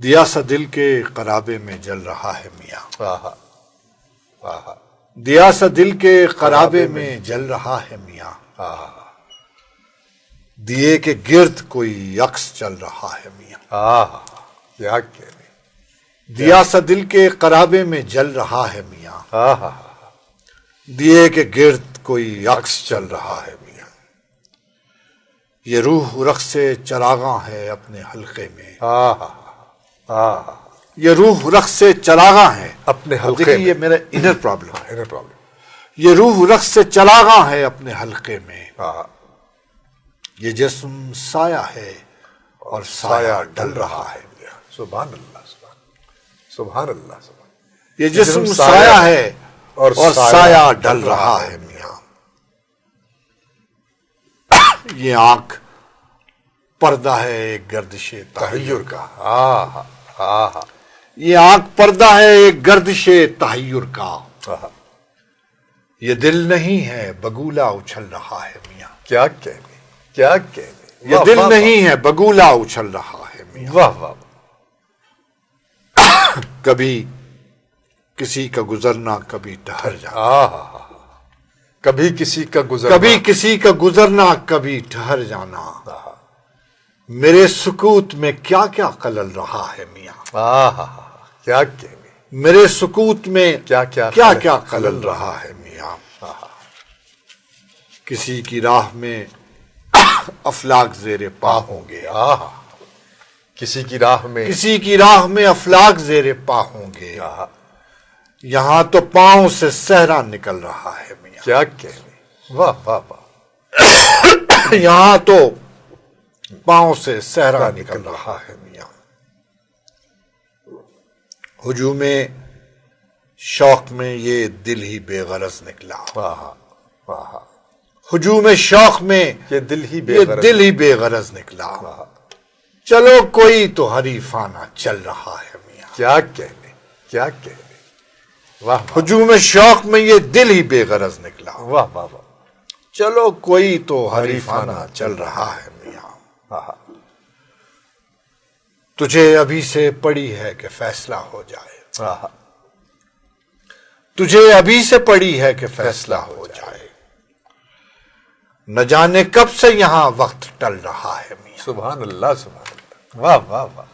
دیا سا دل کے قرابے میں جل رہا ہے میاں، دیا سا دل کے قرابے میں جل رہا ہے میاں، دیے کے گرد کوئی عکس چل رہا ہے میاں، دیا سا دل کے قرابے میں جل رہا ہے میاں، دیے کے گرد کوئی عکس چل رہا ہے میاں، یہ روح رقص چراغاں ہے اپنے حلقے میں، یہ روح رقص چراغاں ہے اپنے حلقے میں۔ یہ میرا انر پرابلم ہے، انر پرابلم۔ یہ روح رقص چراغاں ہے اپنے حلقے میں، یہ جسم سایہ ہے اور سایہ ڈل رہا ہے میاں، سبحان اللہ، سبحان اللہ، سبحان۔ یہ جسم سایہ ہے اور سایہ ڈل رہا ہے میاں، یہ آنکھ پردہ ہے ایک گردش تحیر کا، یہ آنکھ پردہ ہے ایک گردش تحیر کا، یہ دل نہیں ہے بگولا اچھل رہا ہے میاں، کیا کہنے، کیا کہنے، یہ دل نہیں ہے بگولا اچھل رہا ہے میاں، واہ واہ، کبھی کسی کا گزرنا کبھی ٹھہر جانا، کبھی کسی کا گزرنا، کبھی کسی کا گزرنا کبھی ٹھہر جانا، میرے سکوت میں کیا کیا خلل رہا ہے میاں، کیا کہنے، میرے سکوت میں کیا کیا خلل رہا ہے میاں، کسی کی راہ میں افلاک زیر پا ہوں گے، کسی کی راہ میں، کسی کی راہ میں افلاک زیر پا ہوں گے، یہاں تو پاؤں سے صحرا نکل رہا ہے میاں، کیا کہنے، واہ واہ واہ، یہاں تو پاؤں سے صحرا نکل رہا ہے میاں، ہجوم شوق میں یہ دل ہی بے غرض نکلا، ہجوم شوق میں یہ دل ہی بے غرض نکلا، چلو کوئی تو حریفانہ چل رہا ہے میاں، کیا کہنے، کیا کہنے، واہ ہجوم شوق میں یہ دل ہی بے غرض نکلا، واہ واہ واہ، چلو کوئی تو حریفانہ چل رہا ہے میاں، تجھے ابھی سے پڑی ہے کہ فیصلہ ہو جائے، تجھے ابھی سے پڑی ہے کہ فیصلہ ہو جائے، نہ جانے کب سے یہاں وقت ٹل رہا ہے میاں، سبحان اللہ، سبحان اللہ، واہ واہ واہ،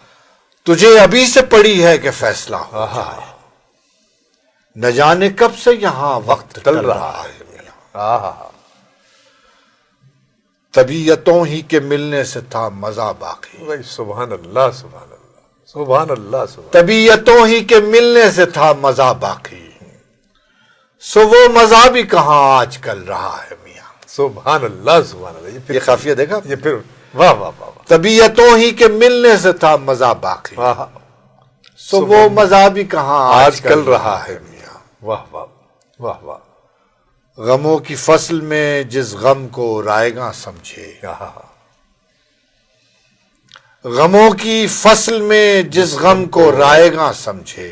تجھے ابھی سے پڑی ہے کہ فیصلہ ہو جائے، نہ جانے کب سے یہاں وقت ٹل رہا ہے میاں، طبیعتوں ہی کے ملنے سے تھا مزہ باقی، سبحان اللہ، سبحان اللہ، سبحان اللہ، سبحان، طبیعتوں ہی کے ملنے سے تھا مزہ باقی، سو وہ مزہ بھی کہاں آج کل رہا ہے میاں، سبحان اللہ، سبحان اللہ، یہ قافیہ دیکھا، یہ پھر واہ واہ واہ، طبیعتوں ہی کے ملنے سے تھا مزہ باقی، سو وہ مزہ بھی کہاں آج کل رہا ہے میاں، واہ واہ واہ واہ، غموں کی فصل میں جس غم کو رائے گاں سمجھے، غموں کی فصل میں جس غم کو رائے گاں سمجھے،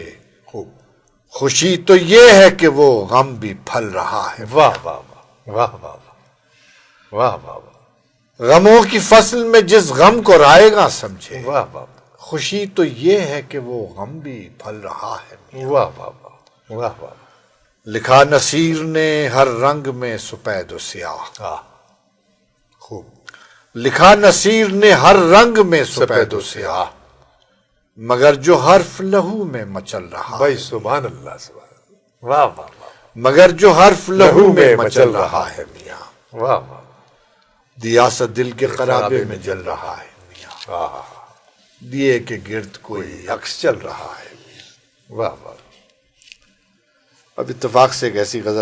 خوشی تو یہ ہے کہ وہ غم بھی پھل رہا ہے، واہ واہ واہ، واہ واہ واہ، واہ واہ، غموں کی فصل میں جس غم کو رائے گاں سمجھے، واہ واہ، خوشی تو یہ ہے کہ وہ غم بھی پھل رہا ہے، واہ واہ واہ، واہ واہ، لکھا نصیر نے ہر رنگ میں سپید و سیاہ، خوب، لکھا نصیر نے ہر رنگ میں سپید و سیاہ، مگر جو حرف لہو میں مچل رہا بھائی سبحان اللہ، سبحان اللہ، واہ واہ واہ، مگر جو حرف لہو میں مچل رہا ہے میاں، واہ واہ، دیا سا دل کے قرابے میں جل رہا ہے میاں، دیے کے گرد کوئی عکس چل رہا ہے، واہ واہ، اب اتفاق سے ایک ایسی غزل